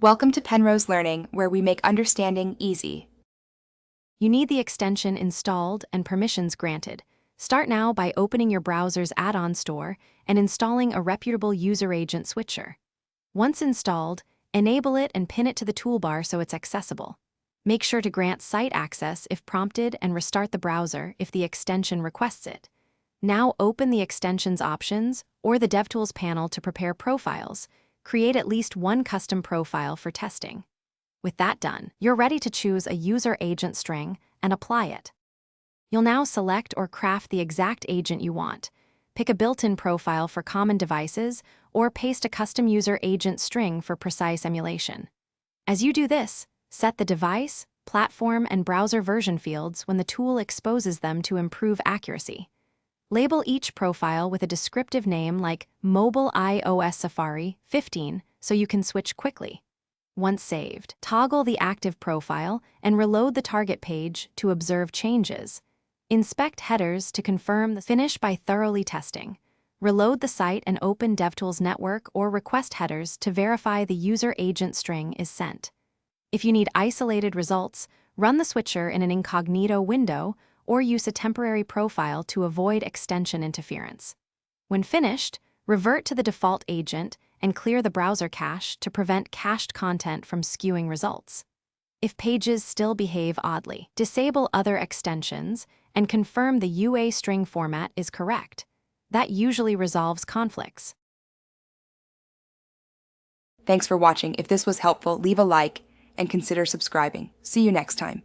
Welcome to Penrose Learning, where we make understanding easy. You need the extension installed and permissions granted. Start now by opening your browser's add-on store and installing a reputable user agent switcher. Once installed, enable it and pin it to the toolbar so it's accessible. Make sure to grant site access if prompted and restart the browser if the extension requests it. Now open the extension's options or the DevTools panel to prepare profiles. Create at least one custom profile for testing. With that done, you're ready to choose a user agent string and apply it. You'll now select or craft the exact agent you want. Pick a built-in profile for common devices or paste a custom user agent string for precise emulation. As you do this, set the device, platform, and browser version fields when the tool exposes them to improve accuracy. Label each profile with a descriptive name like Mobile iOS Safari 15 so you can switch quickly. Once saved, toggle the active profile and reload the target page to observe changes. Inspect headers to confirm the finish by thoroughly testing. Reload the site and open DevTools Network or request headers to verify the user agent string is sent. If you need isolated results, run the switcher in an incognito window or use a temporary profile to avoid extension interference. When finished, revert to the default agent and clear the browser cache to prevent cached content from skewing results. If pages still behave oddly, disable other extensions and confirm the UA string format is correct. That usually resolves conflicts. Thanks for watching. If this was helpful, leave a like and consider subscribing. See you next time.